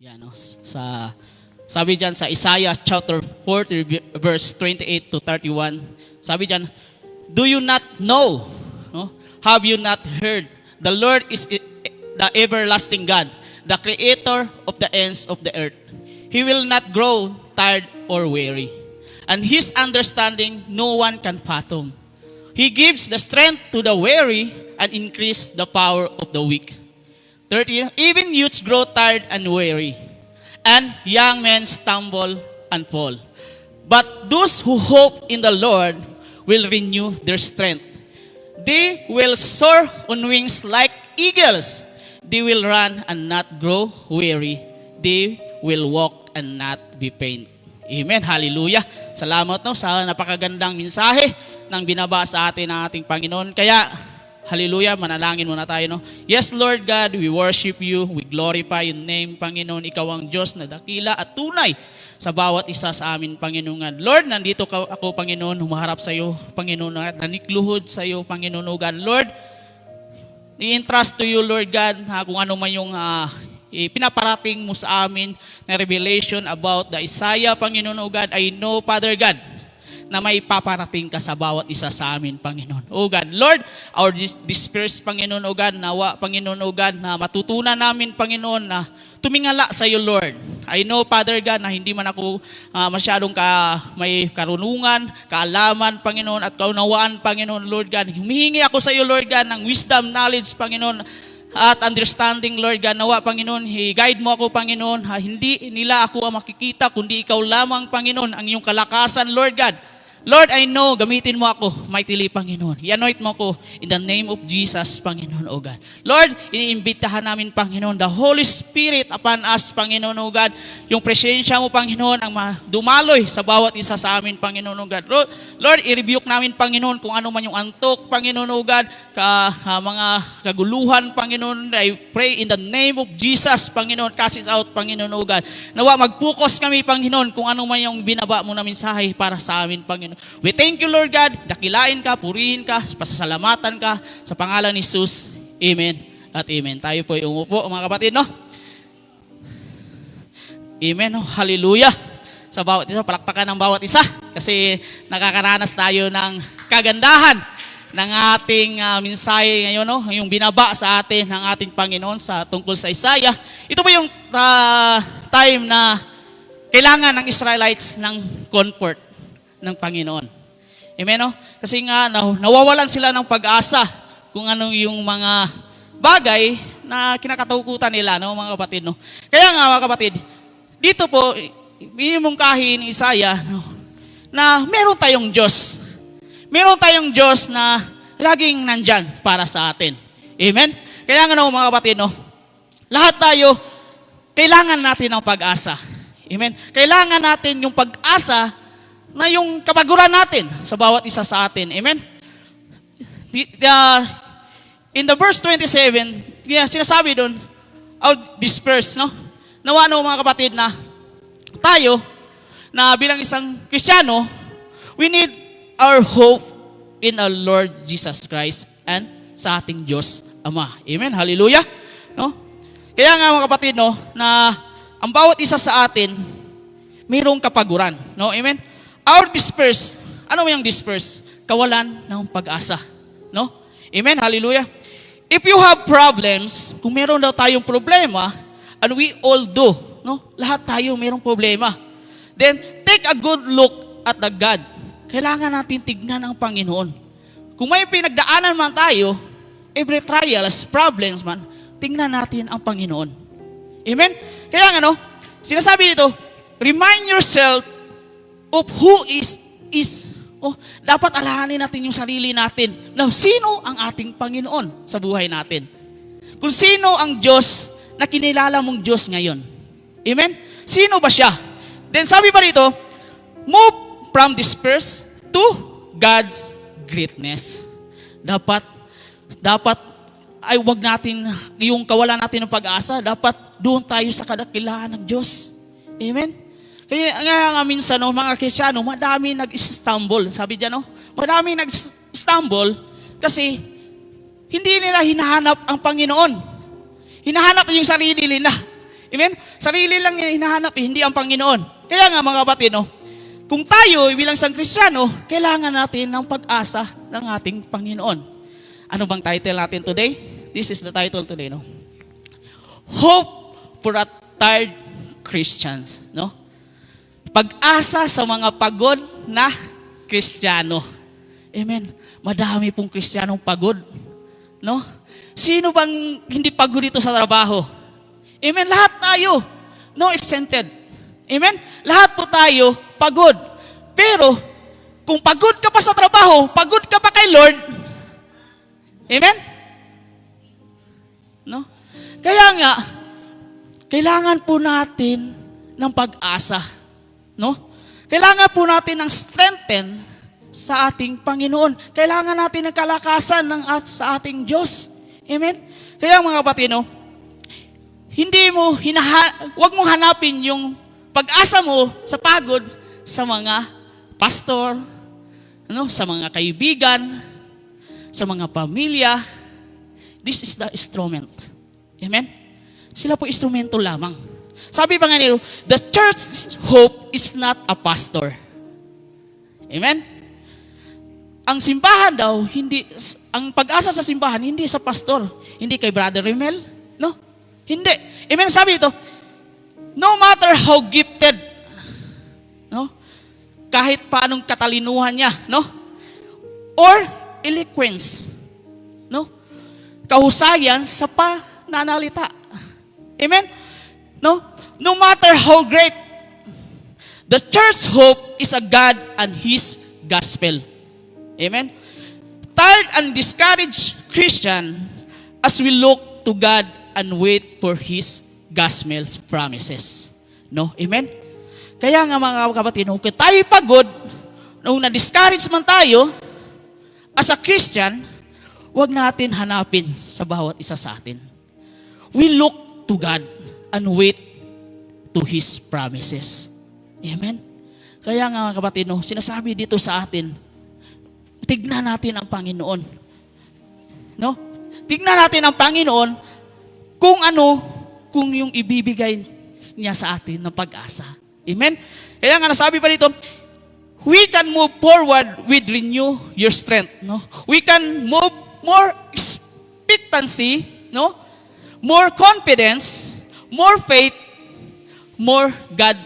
Yan, no? Sabi diyan sa Isaiah chapter 40 verse 28 to 31. Sabi diyan, do you not know? No? Have you not heard? The Lord is the everlasting God, the creator of the ends of the earth. He will not grow tired or weary, and his understanding no one can fathom. He gives the strength to the weary and increase the power of the weak. 30, even youths grow tired and weary, and young men stumble and fall. But those who hope in the Lord will renew their strength. They will soar on wings like eagles. They will run and not grow weary. They will walk and not be pained. Amen. Hallelujah. Salamat no sa napakagandang mensahe ng binaba sa atin ng ating Panginoon. Kaya, hallelujah, manalangin muna tayo. No? Yes, Lord God, we worship you. We glorify your name, Panginoon. Ikaw ang Diyos na dakila at tunay sa bawat isa sa amin, Panginoon. Lord, nandito ako, Panginoon, humaharap sa iyo, Panginoon, at nanikluhod sa iyo, Panginoon, O God. Lord, i-entrust to you, Lord God, kung ano man yung pinaparating mo sa amin na revelation about the Isaiah, Panginoon, O God. I know, Father God, na may paparating ka sa bawat isa sa amin, Panginoon. O God, Lord, our dispersed, Panginoon, O God, nawa, Panginoon, O God, na matutunan namin, Panginoon, na tumingala sa iyo, Lord. I know, Father God, na hindi man ako masyadong may karunungan, kaalaman, Panginoon, at kaunawaan, Panginoon, Lord God. Humihingi ako sa iyo, Lord God, ng wisdom, knowledge, Panginoon, at understanding, Lord God. Nawa, Panginoon, guide mo ako, Panginoon. Hindi nila ako ang makikita, kundi ikaw lamang, Panginoon, ang iyong kalakasan, Lord God. Lord, I know, gamitin mo ako, mightily, Panginoon. I-anoint mo ako in the name of Jesus, Panginoon, O God. Lord, iniimbitahan namin, Panginoon, the Holy Spirit upon us, Panginoon, O God. Yung presensya mo, Panginoon, ang dumaloy sa bawat isa sa amin, Panginoon, O God. Lord, i-rebuke namin, Panginoon, kung ano man yung antok, Panginoon, O God, mga kaguluhan, Panginoon. I pray in the name of Jesus, Panginoon, cast it out, Panginoon, O God. Nawa, mag-focus kami, Panginoon, kung ano man yung binaba mo na mensahe para sa amin, Panginoon. We thank you, Lord God. Dakilain ka, purihin ka, pasasalamatan ka sa pangalan ni Jesus. Amen at amen. Tayo po yung umupo, mga kapatid, no? Amen, no? Hallelujah. Sa bawat isa, palakpakan ng bawat isa kasi nakakaranas tayo ng kagandahan ng ating mensahe ngayon, no? Yung binaba sa atin ng ating Panginoon sa tungkol sa Isaiah. Ito po yung time na kailangan ng Israelites ng comfort ng Panginoon. Amen, no? Kasi nga, nawawalan sila ng pag-asa kung anong yung mga bagay na kinakatakutan nila, no, mga kapatid, no? Kaya nga, mga kapatid, dito po, minimungkahi ni Isaiah, no, na meron tayong Diyos. Meron tayong Diyos na laging nandyan para sa atin. Amen? Kaya nga, no, mga kapatid, no, lahat tayo, kailangan natin ng pag-asa. Amen? Kailangan natin yung pag-asa na yung kapaguran natin sa bawat isa sa atin. Amen? In the verse 27, sinasabi doon, dispersed, no? Nawa, no, mga kapatid, na tayo, na bilang isang Kristiyano, we need our hope in our Lord Jesus Christ and sa ating Diyos Ama. Amen? Hallelujah? No? Kaya nga, mga kapatid, no, na ang bawat isa sa atin, mayroong kapaguran. No? Amen? Our disperse, ano yung disperse? Kawalan ng pag-asa. No? Amen? Hallelujah. If you have problems, kung meron daw tayong problema, and we all do, no? Lahat tayo mayroong problema. Then, take a good look at the God. Kailangan natin tignan ang Panginoon. Kung may pinagdaanan man tayo, every trials, problems man, tignan natin ang Panginoon. Amen? Kaya nga, no? Sinasabi dito, remind yourself of who is. Dapat alahanin natin yung sarili natin na sino ang ating Panginoon sa buhay natin. Kung sino ang Diyos na kinilala mong Diyos ngayon. Amen? Sino ba siya? Then sabi pa rito, move from disperse to God's greatness. Dapat ay wag natin, yung kawalan natin ng pag-asa, dapat doon tayo sa kadakilaan ng Diyos. Amen? Kaya nga minsan, no, mga Kristiyano, madami nag-stumble. Sabi dyan, no? Madami nag-stumble kasi hindi nila hinahanap ang Panginoon. Hinahanap yung sarili nila. Amen? Sarili lang niya hinahanap, hindi ang Panginoon. Kaya nga mga kapatid, no, kung tayo bilang isang Kristiyano, kailangan natin ng pag-asa ng ating Panginoon. Ano bang title natin today? This is the title today, no? Hope for a tired Christians, no? Pag-asa sa mga pagod na Kristiyano. Amen. Madami pong Kristiyanong pagod, no? Sino bang hindi pagod dito sa trabaho? Amen. Lahat tayo, no exempted. Amen. Lahat po tayo pagod. Pero kung pagod ka pa sa trabaho, pagod ka pa kay Lord. Amen. No? Kaya nga kailangan po natin ng pag-asa, no? Kailangan po natin ng strengthen sa ating Panginoon. Kailangan natin ng kalakasan sa ating Diyos. Amen? Kaya mga kapatid, no, wag mong hanapin yung pag-asa mo sa pagod sa mga pastor, ano, sa mga kaibigan, sa mga pamilya. This is the instrument. Amen? Sila po instrumento lamang. Sabi pa nga nila, the church's hope is not a pastor. Amen? Ang simbahan daw, ang pag-asa sa simbahan, hindi sa pastor, hindi kay Brother Rimel, no? Hindi. Amen? Sabi ito, no matter how gifted, no? Kahit paanong katalinuhan niya, no? Or eloquence, no? Kahusayan sa pananalita. Amen? No? No matter how great, the church's hope is a God and His gospel. Amen? Tired and discouraged Christian, as we look to God and wait for His gospel promises. No? Amen? Kaya nga mga kapatid, kung tayo pagod, nung na-discourage man tayo, as a Christian, huwag natin hanapin sa bawat isa sa atin. We look to God and wait to His promises. Amen? Kaya nga mga kapatid, sinasabi dito sa atin, tignan natin ang Panginoon. No? Tignan natin ang Panginoon kung yung ibibigay niya sa atin ng pag-asa. Amen? Kaya nga nasabi pa dito, we can move forward with renew your strength. No? We can move more expectancy, no? More confidence, more faith, more God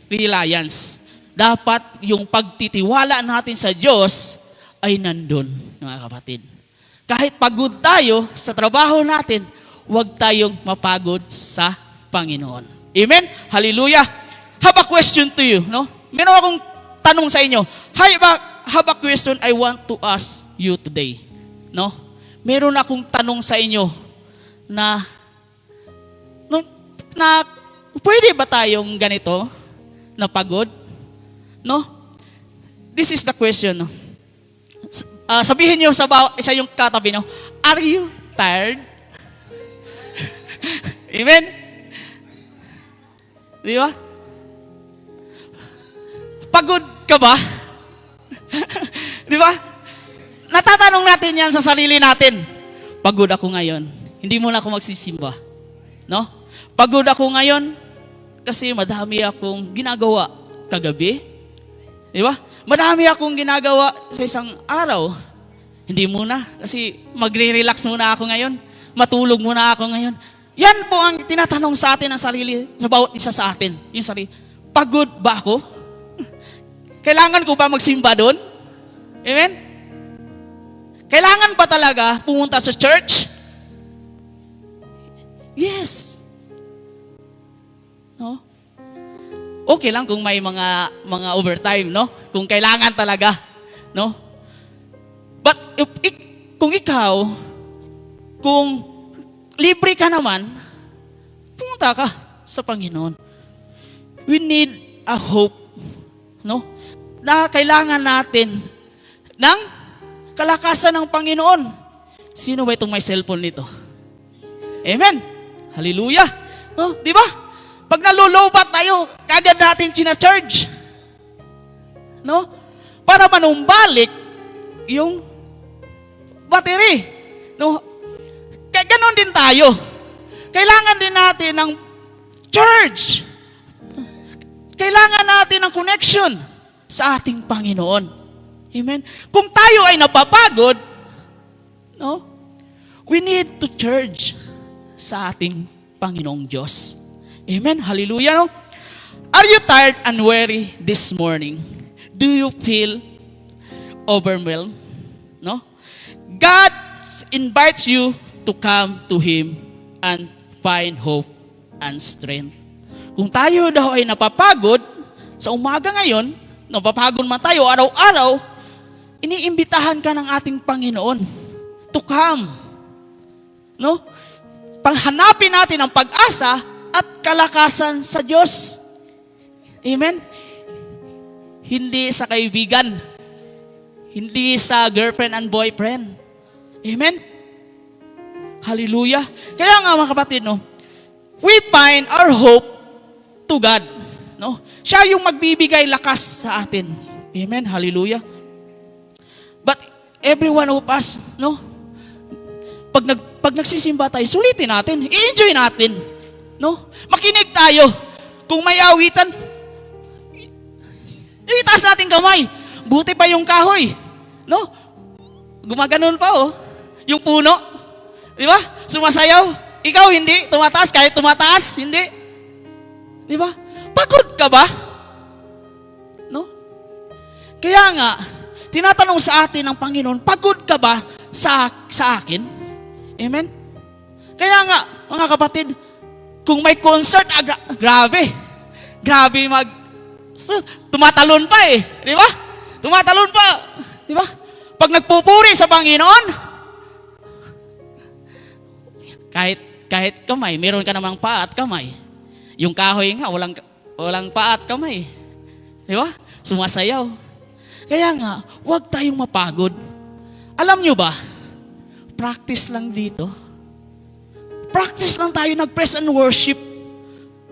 reliance. Dapat yung pagtitiwala natin sa Diyos ay nandun, mga kapatid. Kahit pagod tayo sa trabaho natin, huwag tayong mapagod sa Panginoon. Amen? Hallelujah! Have a question to you, no? Meron akong tanong sa inyo. Have a question I want to ask you today. No? Meron akong tanong sa inyo na pwede ba tayong ganito na pagod? No? This is the question. No? Sabihin niyo sa yung katabi niyo, are you tired? Amen? Di ba? Pagod ka ba? Di ba? Natatanong natin yan sa sarili natin. Pagod ako ngayon. Hindi mo na ako magsisimba. No? Pagod ako ngayon kasi madami akong ginagawa kagabi. Di ba? Madami akong ginagawa sa isang araw. Hindi muna kasi magre-relax muna ako ngayon. Matulog muna ako ngayon. Yan po ang tinatanong sa atin ng sarili, sa bawat isa sa atin. Yung sarili, pagod ba ako? Kailangan ko ba magsimba doon? Amen? Kailangan ba talaga pumunta sa church? Yes. No? Okay lang kung may mga overtime, no? Kung kailangan talaga, no? But kung libre ka naman, pumunta ka sa Panginoon. We need a hope, no? Na kailangan natin ng kalakasan ng Panginoon. Sino ba itong may cellphone nito? Amen. Hallelujah. No, di ba? Pag nalulobat tayo, kagad natin sina-charge. No? Para manumbalik yung battery. No? Kaya ganon din tayo. Kailangan din natin ng Church, kailangan natin ng connection sa ating Panginoon. Amen? Kung tayo ay napapagod, no? We need to charge sa ating Panginoong Diyos. Amen? Hallelujah, no? Are you tired and weary this morning? Do you feel overwhelmed? No? God invites you to come to Him and find hope and strength. Kung tayo daw ay napapagod, sa umaga ngayon, napapagod man tayo araw-araw, iniimbitahan ka ng ating Panginoon to come. No? Panghanapin natin ang pag-asa at kalakasan sa Diyos. Amen? Hindi sa kaibigan. Hindi sa girlfriend and boyfriend. Amen? Hallelujah. Kaya nga mga kapatid, no, we find our hope to God. No? Siya yung magbibigay lakas sa atin. Amen? Hallelujah. But every one of us, no, pag nagsisimba tayo, sulitin natin, i-enjoy natin. No? Makinig tayo. Kung may awitan, itaas natin kamay. Buti pa yung kahoy. No? Gumaganon pa, oh. Yung puno. Di ba? Sumasayaw. Ikaw hindi. Tumataas. Kahit tumataas, hindi. Di ba? Pagod ka ba? No? Kaya nga, tinatanong sa atin ng Panginoon, pagod ka ba sa akin? Amen? Kaya nga, mga kapatid, kung may concert, grabe. Grabe tumatalon pa eh. Di ba? Tumatalon pa. Di ba? Pag nagpupuri sa Panginoon, kahit kamay, meron ka namang paa at kamay. Yung kahoy nga, walang paa at kamay. Di ba? Sumasayaw. Kaya nga, huwag tayong mapagod. Alam nyo ba, practice lang dito. Practice lang tayo nag-praise and worship.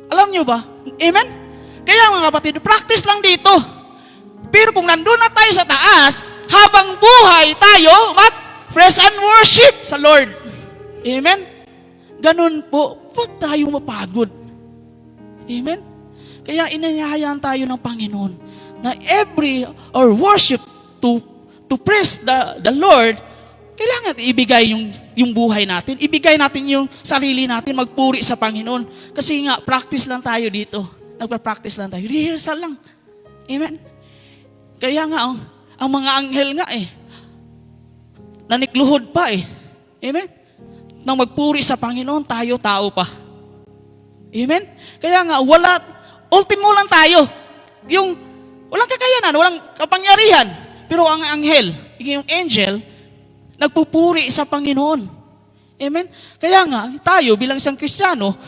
Alam nyo ba? Amen? Kaya mga kapatid, practice lang dito. Pero kung nandun na tayo sa taas, habang buhay tayo, praise and worship sa Lord. Amen? Ganun po, huwag tayong mapagod. Amen? Kaya inanyayaan tayo ng Panginoon na our worship to praise the Lord, kailangan ibigay yung buhay natin. Ibigay natin yung sarili natin, magpuri sa Panginoon. Kasi nga, practice lang tayo dito. Nagpa-practice lang tayo. Rehearsal lang. Amen? Kaya nga, ang mga anghel nga nanikluhod pa Amen? Nang magpuri sa Panginoon, tayo tao pa. Amen? Kaya nga, ultimo lang tayo. Yung, walang kakayanan, walang kapangyarihan. Pero ang anghel, yung angel, nagpupuri sa Panginoon. Amen? Kaya nga, tayo bilang isang Kristiyano,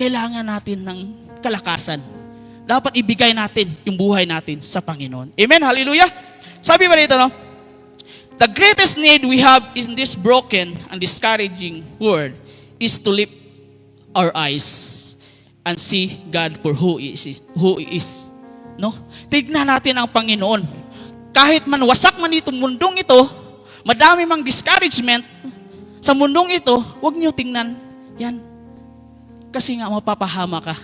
kailangan natin ng kalakasan. Dapat ibigay natin yung buhay natin sa Panginoon. Amen? Hallelujah? Sabi ba dito, no? The greatest need we have in this broken and discouraging world is to lift our eyes and see God for who He is. No? Tignan natin ang Panginoon. Kahit man wasak man itong mundong ito, madami mang discouragement sa mundong ito, huwag niyo tingnan yan. Kasi nga mapapahama ka.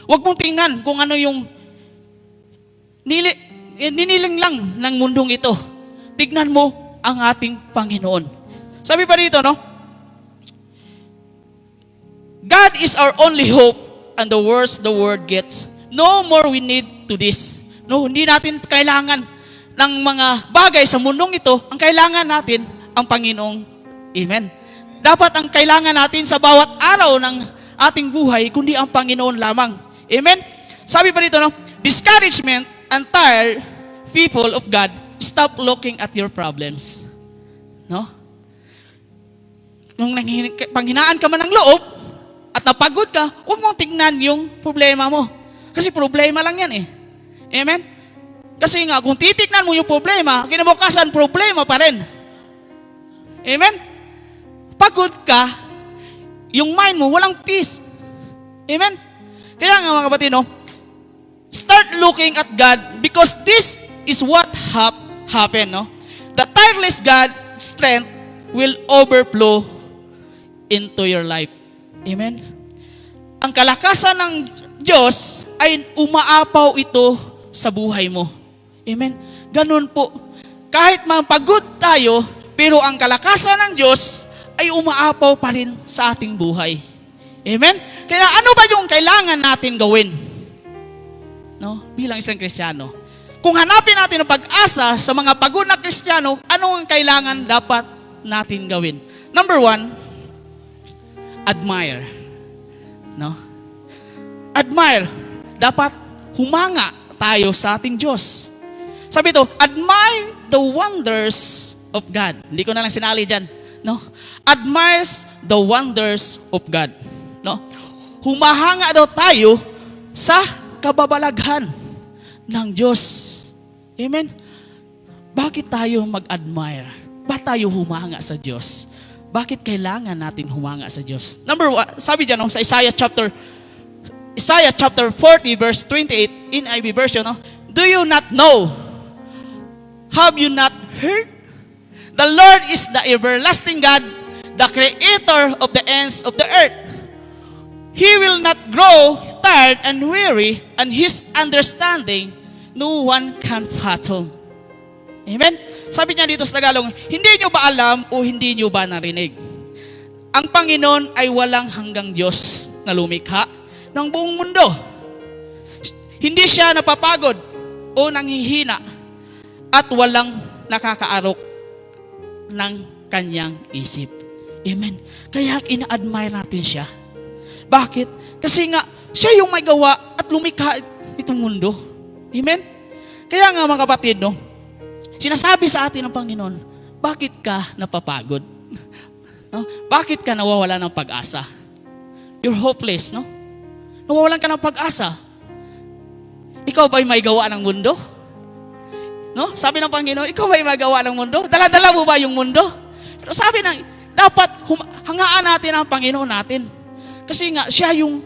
Huwag mong tingnan kung ano yung niniling lang ng mundong ito. Tignan mo ang ating Panginoon. Sabi pa dito, no? God is our only hope and the worse the world gets, no more we need to this. No, hindi natin kailangan ng mga bagay sa mundong ito. Ang kailangan natin, ang Panginoong. Amen. Dapat ang kailangan natin sa bawat araw ng ating buhay, kundi ang Panginoon lamang. Amen? Sabi pa dito, no? Discouragement and tired people of God, stop looking at your problems. No? Nung panghinaan ka man ng loob at napagod ka, huwag mong tignan yung problema mo. Kasi problema lang yan Amen? Kasi nga, kung titignan mo yung problema, kinabukasan problema pa rin. Amen? Pagod ka, yung mind mo, walang peace. Amen? Kaya nga mga kapatid, no? Start looking at God because this is what happened, no? The tireless God strength will overflow into your life. Amen? ang kalakasan ng Diyos ay umaapaw ito sa buhay mo. Amen? Ganun po. Kahit mapagod tayo, pero ang kalakasan ng Diyos ay umaapaw pa rin sa ating buhay. Amen? Kaya ano ba yung kailangan natin gawin? No? Bilang isang Kristiyano. Kung hanapin natin ang pag-asa sa mga pagod na Kristiyano, ano ang kailangan dapat natin gawin? Number 1, admire. No? Admire. Dapat humanga tayo sa ating Diyos. Sabi ito, admire the wonders of God. Hindi ko na lang sinali dyan. No? Admires the wonders of God. No? Humahanga daw tayo sa kababalaghan ng Diyos. Amen? Bakit tayo mag-admire? Bakit tayo humanga sa Diyos? Bakit kailangan natin humanga sa Diyos? Number 1, sabi dyan sa Isaiah chapter 40 verse 28 in NIV version, no? Do you not know? Have you not heard? The Lord is the everlasting God, the creator of the ends of the earth. He will not grow tired and weary, and His understanding no one can fathom. Amen? Sabi niya dito sa Tagalog, hindi nyo ba alam o hindi nyo ba narinig? Ang Panginoon ay walang hanggang Diyos na lumikha ng buong mundo. Hindi siya napapagod o nanghihina at walang nakakaarok ng kanyang isip. Amen? Kaya ina-admire natin siya. Bakit? Kasi nga, siya yung may gawa at lumikha itong mundo. Amen? Kaya nga mga kapatid, no, sinasabi sa atin ng Panginoon, bakit ka napapagod? No? Bakit ka nawawala ng pag-asa? You're hopeless, no? Nawawalan ka ng pag-asa. Ikaw ba'y may gawa ng mundo? No? Sabi ng Panginoon, ikaw ba'y may gawa ng mundo? Dala-dala mo ba yung mundo? Pero sabi ng, dapat hangaan natin ang Panginoon natin. Kasi nga, siya yung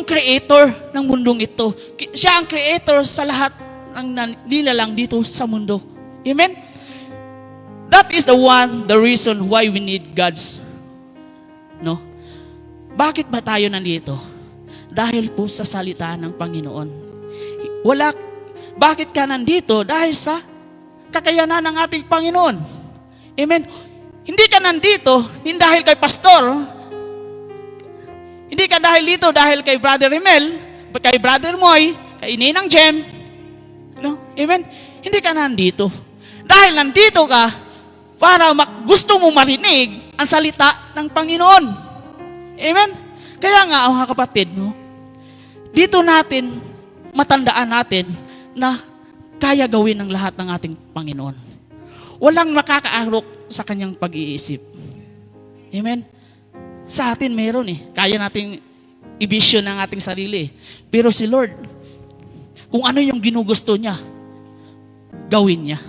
creator ng mundong ito. Siya ang creator sa lahat ng nilalang dito sa mundo. Amen? That is the reason why we need God's. No? Bakit ba tayo nandito? Dahil po sa salita ng Panginoon. Bakit ka nandito? Dahil sa kakayanan ng ating Panginoon. Amen? Hindi ka nandito dahil kay pastor. Hindi ka dahil dito dahil kay Brother Remel, kay Brother Moy, kay Ninang Jem. No? Amen? Hindi ka nandito. Dahil nandito ka para gusto mo marinig ang salita ng Panginoon. Amen? Kaya nga, mga kapatid, no, dito natin, matandaan natin na kaya gawin ng lahat ng ating Panginoon. Walang makakaarok sa kanyang pag-iisip. Amen? Sa atin meron Kaya nating i-vision ng ating sarili. Pero si Lord, kung ano yung ginugusto niya, gawin niya.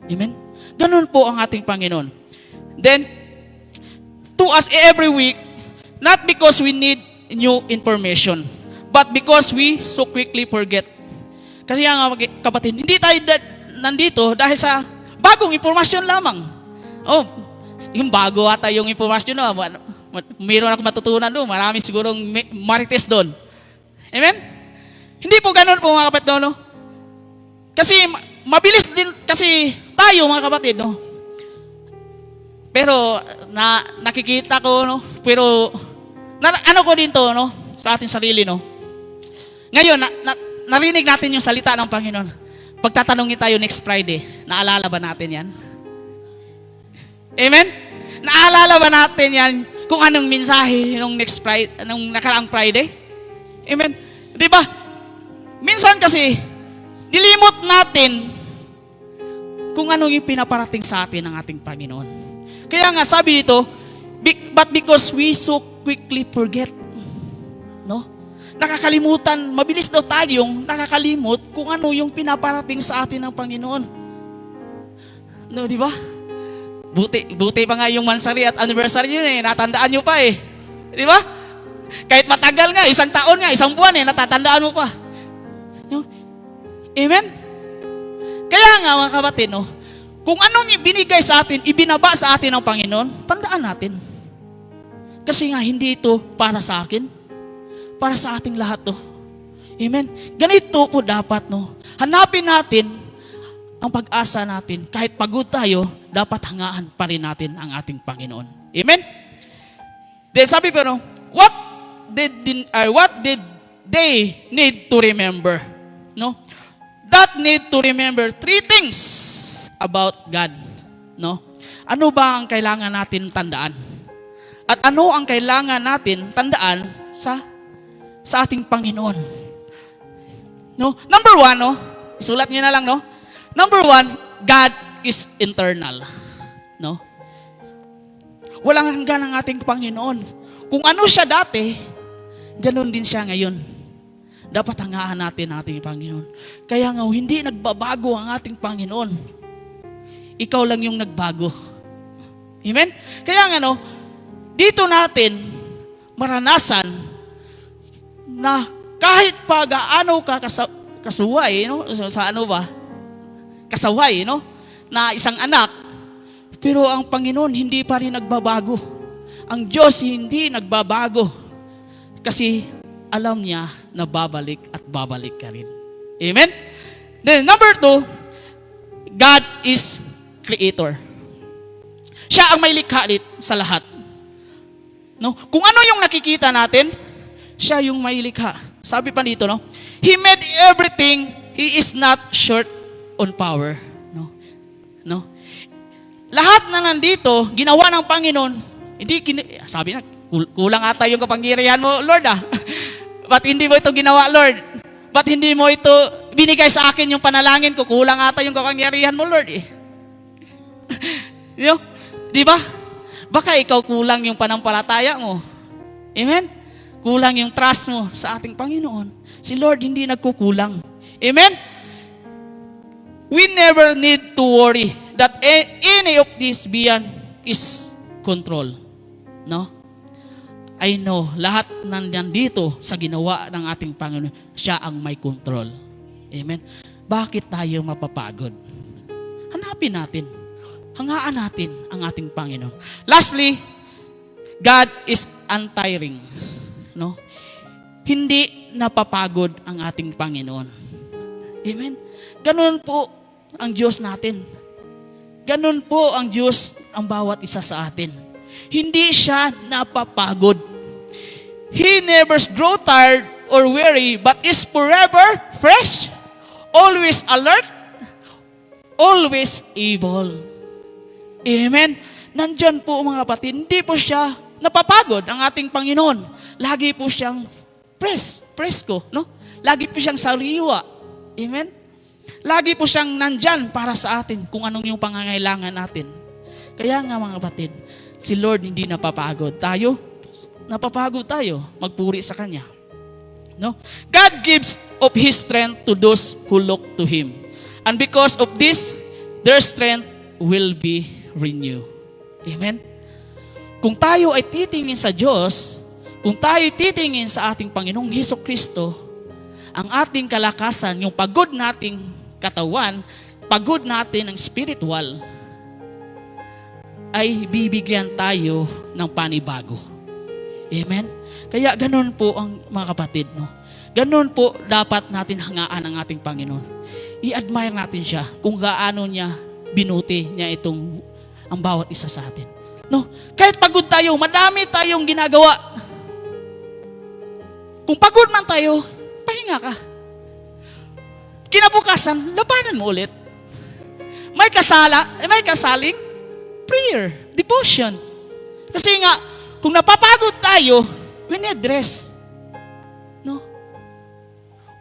Amen? Ganun po ang ating Panginoon. Then, to us every week, not because we need new information, but because we so quickly forget. Kasi nga kapatid, hindi tayo nandito dahil sa bagong impormasyon lamang. Oh, yung bago ata yung impormasyon na, mayroon ako matutunan doon. Marami sigurong marites doon. Amen? Hindi po ganun po mga kapatid, no? Kasi mabilis din kasi tayo mga kapatid, no? Pero nakikita ko, no? Pero ano ko din to, no? Sa ating sarili, no? Ngayon, narinig natin yung salita ng Panginoon. Pagtatanungin tayo next Friday, naalala ba natin yan? Amen? Naalala ba natin yan kung anong mensahe nung next Friday, nung nakaraang Friday? Amen? Di ba? Minsan kasi, nilimot natin kung ano yung pinaparating sa atin ng ating Panginoon. Kaya nga sabi dito, but because we so quickly forget, no? Nakakalimutan, mabilis daw tayong nakakalimot kung ano yung pinaparating sa atin ng Panginoon. No, di ba? Buti pa nga yung mansari at anniversary yun natandaan nyo pa Di ba? Kahit matagal nga, isang taon nga, isang buwan natatandaan mo pa. Amen? Kaya nga mga kapatid, no, kung anong binigay sa atin, ibinaba sa atin ng Panginoon, tandaan natin. Kasi nga, hindi ito para sa akin. para sa ating lahat to. Amen? Ganito po dapat, no? Hanapin natin ang pag-asa natin. Kahit pagod tayo, dapat hangaan pa rin natin ang ating Panginoon. Amen? Then sabi pa, no, what did they need to remember? No? That need to remember three things about God. No? Ano ba ang kailangan natin tandaan? At ano ang kailangan natin tandaan sa ating Panginoon? No? Number one, no? Isulat niyo na lang, no? Number one, God is eternal. No? Walang hanggan ang ating Panginoon. Kung ano siya dati, ganun din siya ngayon. Dapat hangaan natin ang ating Panginoon. Kaya nga, hindi nagbabago ang ating Panginoon. Ikaw lang yung nagbago. Amen? Kaya nga, no, dito natin maranasan na kahit pa gaano ka kasuway, no? Sa ano ba? Kasaway, no? Na isang anak, pero ang Panginoon hindi pa rin nagbabago. Ang Diyos hindi nagbabago. Kasi alam niya na babalik at babalik ka rin. Amen? Then number two, God is creator. Siya ang may likha sa lahat. No? Kung ano yung nakikita natin, siya yung may likha. Sabi pa dito, no? He made everything. He is not short on power. No? No? Lahat na nandito, ginawa ng Panginoon, sabi na, kulang ata yung kapangyarihan mo, Lord ah. Ba't hindi mo ito ginawa, Lord? Ba't hindi mo ito binigay sa akin yung panalangin ko? Kulang ata yung kapangyarihan mo, Lord eh. Di ba? Baka ikaw kulang yung panampalataya mo. Amen? Kulang yung trust mo sa ating Panginoon. Si Lord hindi nagkukulang. Amen? We never need to worry that any of this beyond is control. No? I know, lahat nandito sa ginawa ng ating Panginoon, siya ang may control. Amen? Bakit tayo mapapagod? Hanapin natin. Hangaan natin ang ating Panginoon. Lastly, God is untiring. No? Hindi napapagod ang ating Panginoon. Amen? Ganun po ang Diyos natin. Ganun po ang Diyos ang bawat isa sa atin. Hindi siya napapagod. He never grows tired or weary, but is forever fresh, always alert, always able. Amen? Nandyan po mga kapatid, hindi po siya napapagod ang ating Panginoon. Lagi po siyang presko, no? Lagi po siyang sariwa. Amen? Lagi po siyang nandyan para sa atin kung anong yung pangangailangan natin. Kaya nga mga kapatid, si Lord hindi napapagod. Napapagod tayo. Magpuri sa Kanya. No? God gives of His strength to those who look to Him. And because of this, their strength will be renewed. Amen? Kung tayo ay titingin sa Diyos, kung tayo titingin sa ating Panginoong Hesukristo, ang ating kalakasan, yung pagod nating katawan, pagod natin ng spiritual, ay bibigyan tayo ng panibago. Amen? Kaya ganun po ang mga kapatid, no? Ganun po dapat natin hangaan ang ating Panginoon. I-admire natin siya kung gaano niya binuti niya ang bawat isa sa atin. No? Kahit pagod tayo, madami tayong ginagawa. Kung pagod man tayo, pahinga ka. Kinabukasan, labanan mo ulit. May kasaling prayer, devotion. Kasi nga, kung napapagod tayo, we need rest. No?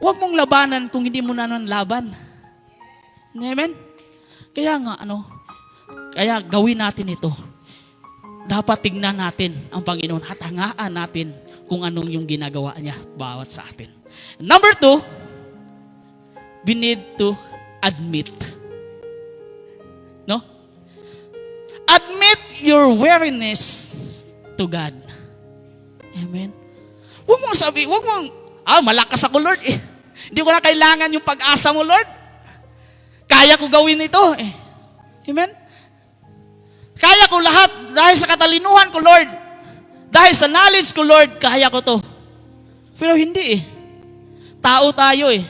Huwag mong labanan kung hindi mo na laban. Amen? Kaya nga, kaya gawin natin ito. Dapat tignan natin ang Panginoon at hangaan natin kung anong yung ginagawa niya bawat sa atin. Number 2, we need to admit. No? Admit your weariness to God. Amen? Huwag mong malakas ako, Lord. Hindi ko na kailangan yung pag-asa mo, Lord. Kaya ko gawin ito. Amen? Kaya ko lahat dahil sa katalinuhan ko, Lord. Dahil sa knowledge ko, Lord, kaya ko to. Pero hindi eh. Tao tayo eh.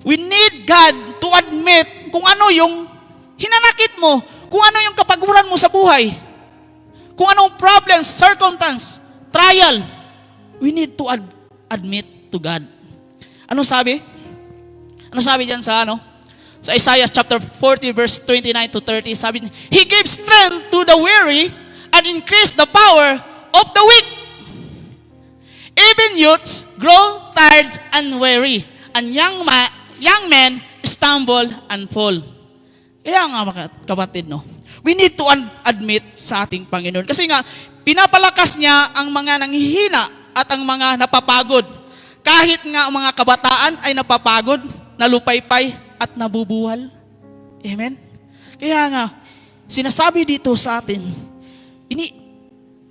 We need God to admit kung ano yung hinanakit mo, kung ano yung kapaguran mo sa buhay, kung anong problems, circumstance, trial. We need to admit to God. Ano sabi? Ano sabi diyan sa Sa Isaiah chapter 40 verse 29 to 30, sabi niya, He gave strength to the weary and increased the power of the weak. Even youths grow tired and weary, and young men stumble and fall. Kaya nga mga kapatid, we need to admit sa ating Panginoon. Kasi nga, pinapalakas niya ang mga nanghihina at ang mga napapagod. Kahit nga ang mga kabataan ay napapagod, nalupaypay, at nabubuhal. Amen? Kaya nga, sinasabi dito sa atin,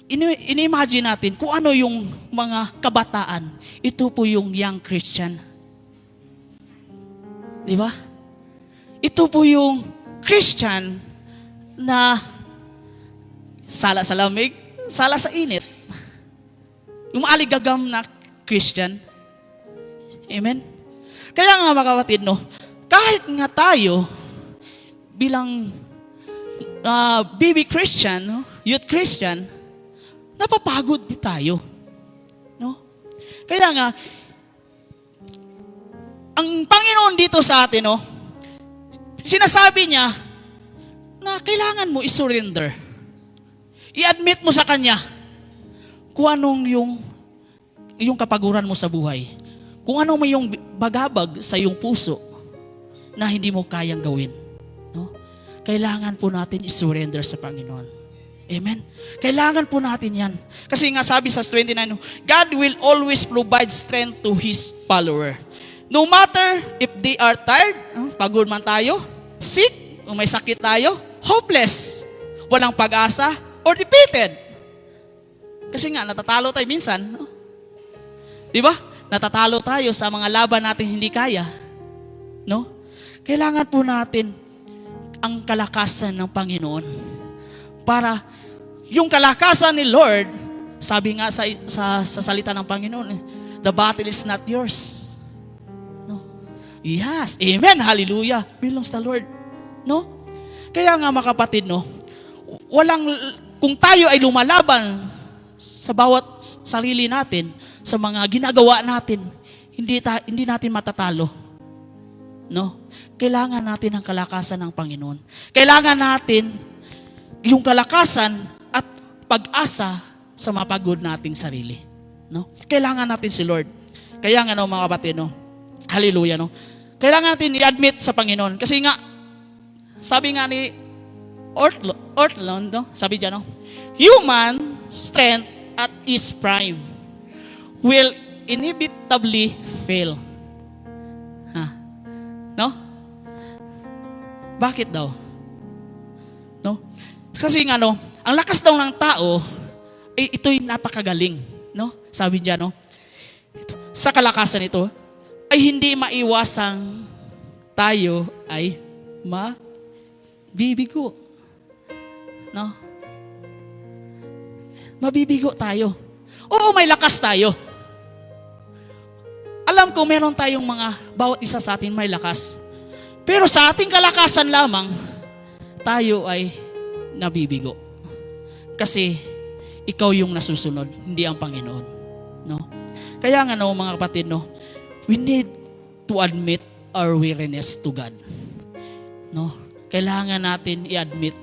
ini-imagine natin kung ano yung mga kabataan. Ito po yung young Christian. Di ba? Ito po yung Christian na sala sa lamig, sala sa init. Yung maaligagam na Christian. Amen? Kaya nga mga kapatid, kahit nga tayo bilang baby Christian, youth Christian, napapagod din tayo. Kaya nga, ang Panginoon dito sa atin, sinasabi niya na kailangan mo i-surrender. I-admit mo sa Kanya kung anong yung kapaguran mo sa buhay. Kung ano may yung bagabag sa iyong puso na hindi mo kayang gawin. Kailangan po natin i-surrender sa Panginoon. Amen? Kailangan po natin yan. Kasi nga sabi sa 29, God will always provide strength to His follower. No matter if they are tired, pagod man tayo, sick, o may sakit tayo, hopeless, walang pag-asa, or defeated. Kasi nga, natatalo tayo minsan. Di ba? Natatalo tayo sa mga laban natin hindi kaya. Kailangan po natin ang kalakasan ng Panginoon. Para yung kalakasan ni Lord, sabi nga sa salita ng Panginoon, the battle is not yours. Yes, amen, hallelujah, belongs to the Lord. Kaya nga mga kapatid, kung tayo ay lumalaban sa bawat sarili natin, sa mga ginagawa natin, hindi natin matatalo. Kailangan natin ang kalakasan ng Panginoon. Kailangan natin yung kalakasan at pag-asa sa mapagod nating sarili. Kailangan natin si Lord. Kaya nga mga kapatid, hallelujah, kailangan natin i-admit sa Panginoon. Kasi nga, sabi nga ni Ortlund, sabi dyan, human strength at its prime will inevitably fail. Bakit daw? Kasi nga, ang lakas daw ng tao, ito'y napakagaling. Sabi niya, sa kalakasan ito, ay hindi maiwasang tayo ay mabibigo. Mabibigo tayo. Oo, may lakas tayo. Alam ko, meron tayong bawat isa sa atin may lakas. Pero sa ating kalakasan lamang, tayo ay nabibigo. Kasi ikaw yung nasusunod, hindi ang Panginoon. Kaya nga mga kapatid, we need to admit our weariness to God. Kailangan natin i-admit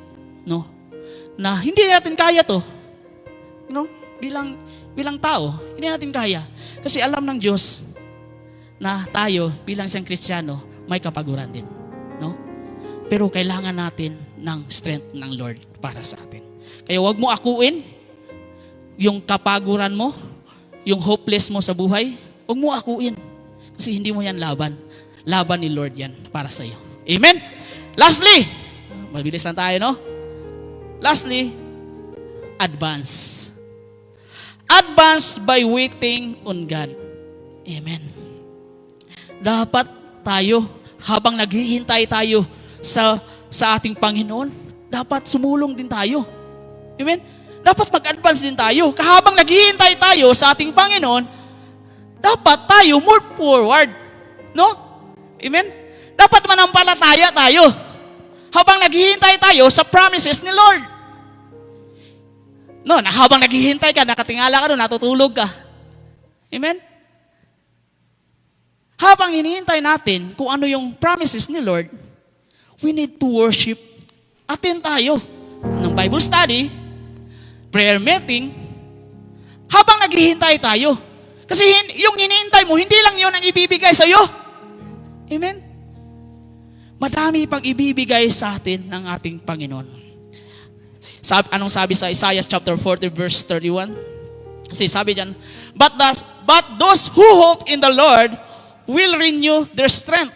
na hindi natin kaya to. Bilang tao, hindi natin kaya. Kasi alam ng Diyos na tayo bilang isang Kristiyano may kapaguran din. Pero kailangan natin ng strength ng Lord para sa atin. Kaya wag mo akuin yung kapaguran mo, yung hopeless mo sa buhay, wag mo akuin. Kasi hindi mo yan laban. Laban ni Lord yan para sa iyo. Amen? Lastly, mabilis lang tayo, Lastly, advance. Advance by waiting on God. Amen. Dapat tayo, habang naghihintay tayo sa ating Panginoon, dapat sumulong din tayo. Amen? Dapat mag-advance din tayo. Habang naghihintay tayo sa ating Panginoon, dapat tayo move forward. No? Amen? Dapat manampalataya tayo habang naghihintay tayo sa promises ni Lord. No, na habang naghihintay ka, nakatingala ka doon, natutulog ka. Amen? Habang hinihintay natin kung ano yung promises ni Lord, we need to worship. Attend tayo ng Bible study, prayer meeting, habang naghihintay tayo. Kasi yung hinihintay mo, hindi lang yun ang ibibigay sa iyo. Amen? Madami pang ibibigay sa atin ng ating Panginoon. Anong sabi sa Isaiah chapter 40 verse 31? Kasi sabi dyan, But those who hope in the Lord will renew their strength.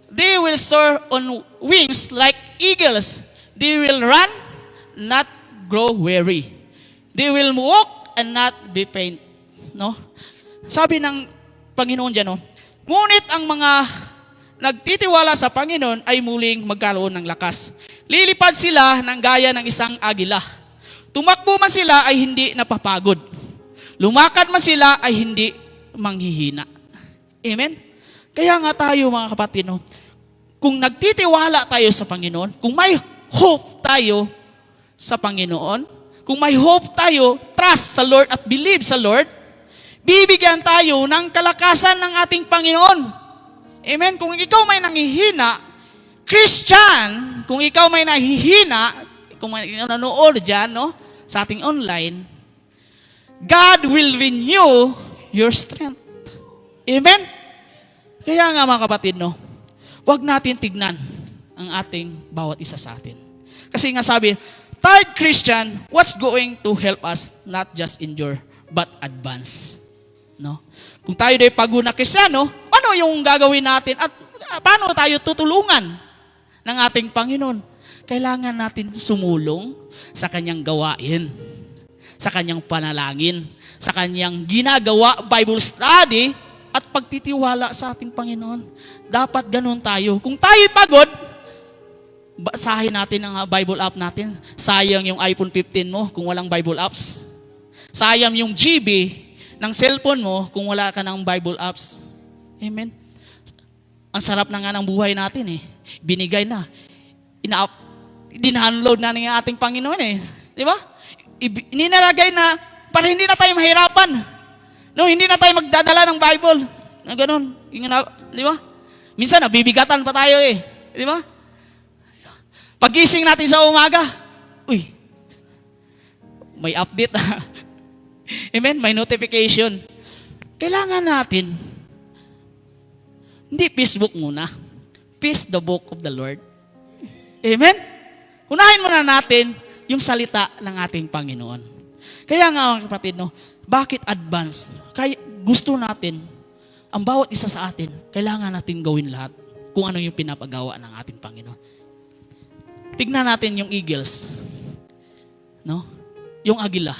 They will soar on wings like eagles. They will run, not grow weary. They will walk and not be faint. No? Sabi ng Panginoon dyan, no? Ngunit ang mga nagtitiwala sa Panginoon ay muling magkaroon ng lakas. Lilipad sila ng gaya ng isang agila. Tumakbo man sila ay hindi napapagod. Lumakad man sila ay hindi manghihina. Amen? Kaya nga tayo mga kapatid, no? Kung nagtitiwala tayo sa Panginoon, kung may hope tayo sa Panginoon, kung may hope tayo, trust sa Lord at believe sa Lord, bibigyan tayo ng kalakasan ng ating Panginoon. Amen? Kung ikaw may nanghihina, Christian, kung ikaw may nahihina, kung may nanonood dyan, no, sa ating online, God will renew your strength. Amen? Kaya nga mga kapatid, no, huwag natin tignan ang ating bawat isa sa atin. Kasi nga sabi, third Christian, what's going to help us not just endure, but advance? No? Kung tayo ay pagod na Kristiyano, ano yung gagawin natin at paano tayo tutulungan ng ating Panginoon? Kailangan natin sumulong sa kanyang gawain, sa kanyang panalangin, sa kanyang ginagawa, Bible study, at pagtitiwala sa ating Panginoon. Dapat ganun tayo. Kung tayo pagod, basahin natin ang Bible app natin. Sayang yung iPhone 15 mo kung walang Bible apps. Sayang yung GB ng cellphone mo kung wala ka ng Bible apps. Amen? Ang sarap na nga ng buhay natin eh. Binigay na. Dinownload na ng ating Panginoon eh. Di ba? Ininalagay na para hindi na tayo mahirapan. No, hindi na tayo magdadala ng Bible. Na ganun. Di ba? Minsan, nabibigatan pa tayo eh. Di ba? Pagising natin sa umaga, uy, may update. Amen? May notification. Kailangan natin, hindi Facebook muna. Peace the book of the Lord. Amen? Unahin muna natin yung salita ng ating Panginoon. Kaya nga mga kapatid, no, bakit advance? Kaya gusto natin, ang bawat isa sa atin, kailangan natin gawin lahat kung ano yung pinapagawa ng ating Panginoon. Tignan natin yung eagles. No? Yung agila.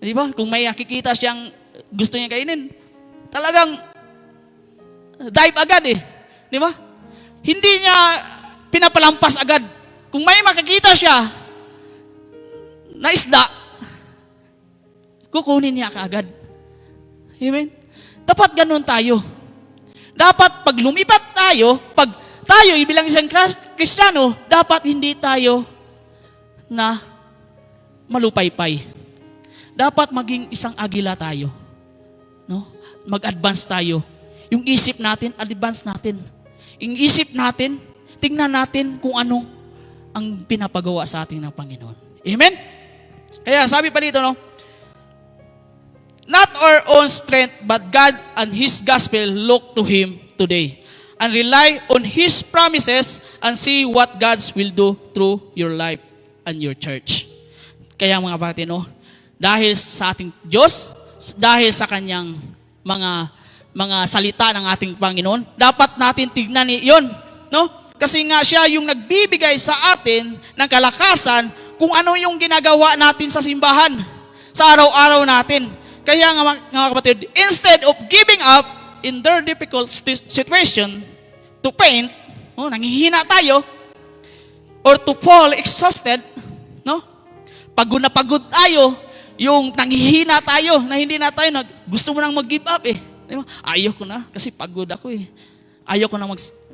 Di ba? Kung may nakikita siyang gusto niya kainin, talagang dive agad eh. Di ba? Hindi niya pinapalampas agad. Kung may makikita siya na isda, kukunin niya kaagad. Amen? Dapat ganun tayo. Dapat pag lumipat tayo, pag tayo bilang isang Kristiyano, dapat hindi tayo na malupaypay. Dapat maging isang agila tayo. No? Mag-advance tayo. Yung isip natin, advance natin. Yung isip natin, tingnan natin kung ano ang pinapagawa sa atin ng Panginoon. Amen? Kaya sabi pa dito, no? Not our own strength, but God and His gospel look to Him today and rely on His promises and see what God will do through your life and your church. Kaya mga kapatid, no, dahil sa ating Diyos, dahil sa Kanyang mga salita ng ating Panginoon, dapat natin tignan yun. No? Kasi nga siya yung nagbibigay sa atin ng kalakasan kung ano yung ginagawa natin sa simbahan, sa araw-araw natin. Kaya nga mga kapatid, instead of giving up in their difficult situation to faint, nanghihina tayo, or to fall exhausted, no? Pagod na pagod tayo, yung nanghihina tayo, na hindi na tayo, gusto mo nang mag-give up eh. Di ba? Ayaw ko na, kasi pagod ako eh. Ayaw ko na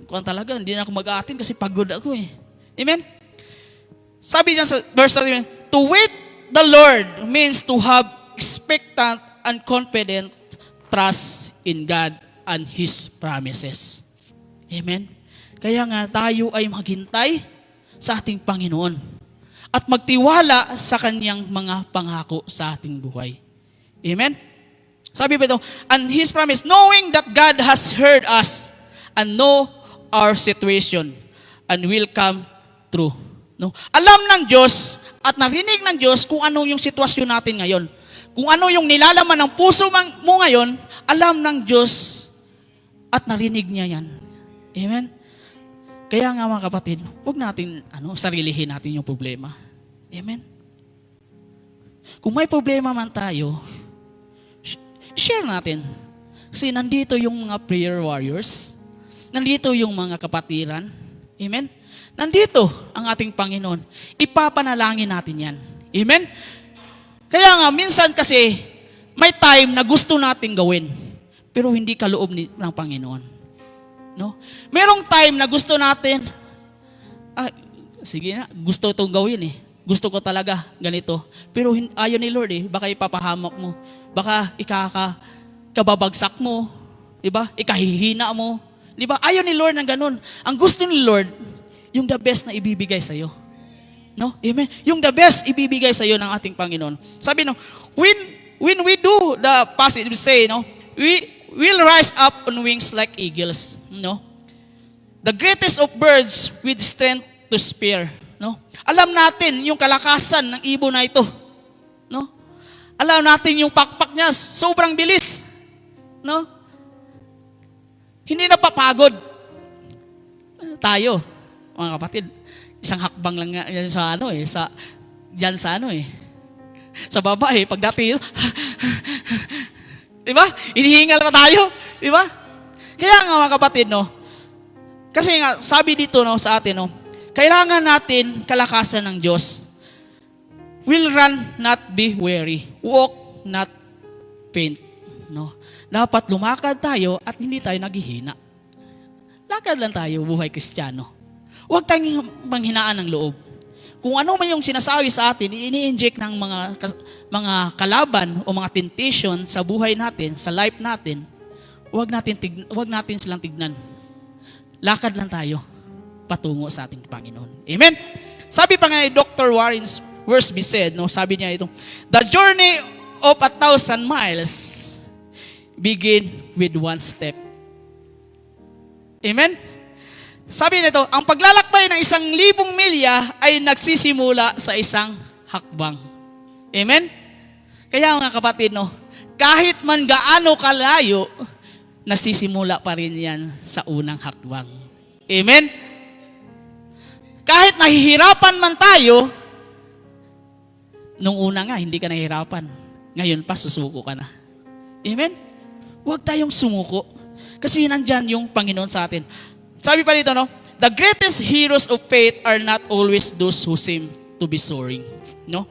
kuwan talaga, hindi na ako mag-aatin kasi pagod ako eh. Amen? Sabi niya sa verse 31, to wait the Lord means to have expectant and confident trust in God and His promises. Amen? Kaya nga tayo ay maghintay sa ating Panginoon at magtiwala sa Kanyang mga pangako sa ating buhay. Amen? Sabi pa ito, and His promise, knowing that God has heard us and know our situation and will come true. No? Alam ng Diyos at narinig ng Diyos kung ano yung sitwasyon natin ngayon. Kung ano yung nilalaman ng puso mo ngayon, alam ng Diyos at narinig niya yan. Amen? Kaya nga mga kapatid, huwag natin sarilihin natin yung problema. Amen? Kung may problema man tayo, share natin. Kasi nandito yung mga prayer warriors, nandito yung mga kapatiran. Amen? Nandito ang ating Panginoon. Ipapanalangin natin yan. Amen? Kaya nga, minsan kasi, may time na gusto natin gawin, pero hindi kaloob ng Panginoon. No? Merong time na gusto natin, sige na, gusto itong gawin eh. Gusto ko talaga ganito. Pero ayaw ni Lord eh. Baka ipapahamak mo. Baka kababagsak mo. Diba? Ikahihina mo. Diba? Ayaw ni Lord ng ganun. Ang gusto ni Lord, yung the best na ibibigay sa'yo. No? Amen? Yung the best ibibigay sa'yo ng ating Panginoon. Sabi no, when we do the passage, we say, no, we will rise up on wings like eagles. No? The greatest of birds with strength to spare. No? Alam natin yung kalakasan ng ibon na ito. No? Alam natin yung pakpak niya, sobrang bilis. No? Hindi napapagod. Tayo, mga kapatid, isang hakbang lang nga yan sa sa baba eh, pagdating, di ba? Inihingal pa tayo, di ba? Kaya nga mga kapatid, no, kasi nga, sabi dito no, sa atin, no, kailangan natin kalakasan ng Diyos. Will run, not be weary. Walk, not faint. No? Dapat lumakad tayo at hindi tayo naghihina. Lakad lang tayo, buhay Kristiyano. Huwag tayong manghinaan ng loob. Kung ano man yung sinasabi sa atin, ini-inject ng mga kalaban o mga temptation sa buhay natin, sa life natin, huwag natin silang tignan. Lakad lang tayo patungo sa ating Panginoon. Amen? Sabi pa nga ni Dr. Warren Wiersbe said, no, sabi niya ito, the journey of 1,000 miles begin with one step. Amen? Sabi nito, ang paglalakbay ng 1,000 milya ay nagsisimula sa isang hakbang. Amen? Kaya mga kapatid, no, kahit man gaano kalayo, nasisimula pa rin yan sa unang hakbang. Amen? Kahit nahihirapan man tayo, nung una nga, hindi ka nahihirapan. Ngayon pa, susuko ka na. Amen? Huwag tayong sumuko. Kasi nandyan yung Panginoon sa atin. Sabi pa dito, no? The greatest heroes of faith are not always those who seem to be soaring. No?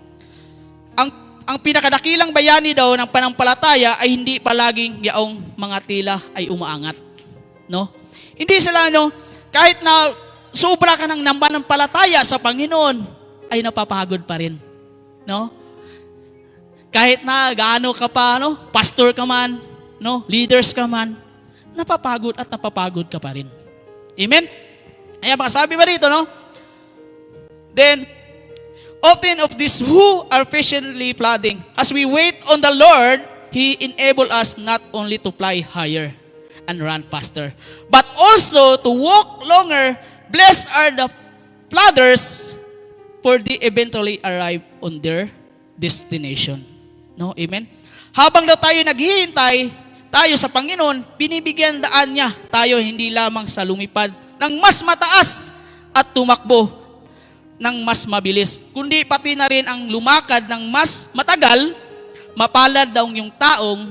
Ang pinakadakilang bayani daw ng panampalataya ay hindi palaging yaong mga tila ay umaangat. No? Hindi sila, no? Kahit na sobra ka ng panampalataya sa Panginoon, ay napapagod pa rin. No? Kahit na gaano ka pa, no? Pastor ka man, no? Leaders ka man, napapagod at napapagod ka pa rin. Amen? Ayan, sabi ba dito, no? Then, often of this who are patiently plodding, as we wait on the Lord, He enable us not only to fly higher and run faster, but also to walk longer. Blessed are the plodders, for they eventually arrive on their destination. No? Amen? Habang daw tayo naghihintay, tayo sa Panginoon, binibigyan daan niya tayo hindi lamang sa lumipad ng mas mataas at tumakbo ng mas mabilis, kundi pati na rin ang lumakad ng mas matagal. Mapalad daw yung taong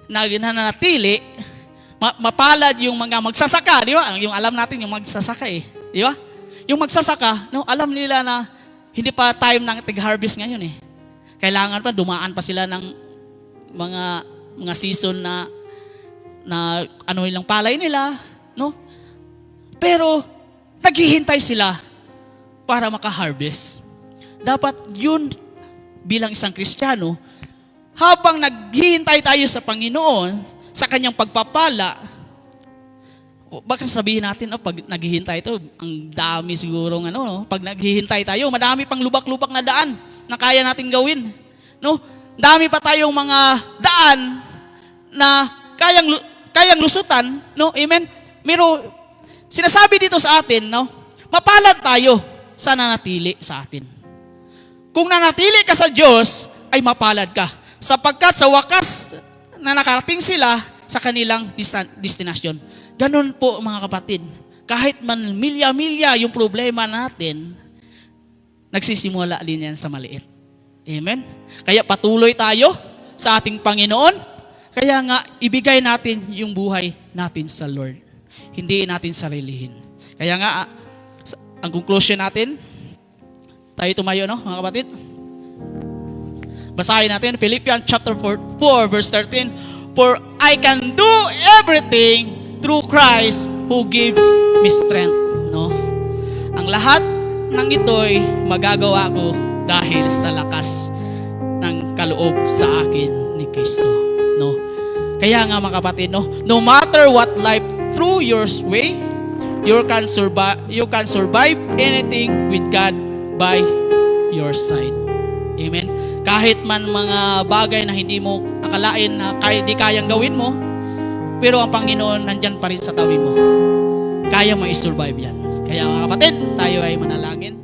nananatili, mapalad yung mga magsasaka, di ba? Yung alam natin yung magsasaka eh, di ba? Yung magsasaka, no, alam nila na hindi pa time ng tig-harvest ngayon eh. kailangan pa dumaan pa sila ng mga season na ano ilang palay nila, no? Pero naghihintay sila para maka-harvest. Dapat yun bilang isang Kristiyano, habang naghihintay tayo sa Panginoon, sa kanyang pagpapala, baka sabihin natin, pag naghihintay ito, ang dami sigurong pag naghihintay tayo, madami pang lubak-lubak na daan na kaya natin gawin. No? Dami pa tayong mga daan na kayang lusutan, no? Amen. Pero sinasabi dito sa atin, no? Mapalad tayo sa nanatili sa atin. Kung nanatili ka sa Diyos, ay mapalad ka. Sapagkat sa wakas na nakarating sila sa kanilang destinasyon. Ganun po mga kapatid. Kahit man milya-milya yung problema natin, nagsisimula din yan sa maliit. Amen? Kaya patuloy tayo sa ating Panginoon. Kaya nga, ibigay natin yung buhay natin sa Lord. Hindi natin sarilihin. Kaya nga, ang conclusion natin, tayo tumayo, no, mga kapatid? Basahin natin, Philippians chapter 4 verse 13. For I can do everything through Christ who gives me strength. No? Ang lahat ng ito'y magagawa ko dahil sa lakas ng kaloob sa akin ni Kristo. No? Kaya nga mga kapatid, no matter what life through your way, you can survive anything with God by your side. Amen. Kahit man mga bagay na hindi mo akalain na hindi kayang gawin mo, pero ang Panginoon nandyan pa rin sa tabi mo. Kaya mo i-survive yan. Kaya mga kapatid, tayo ay manalangin.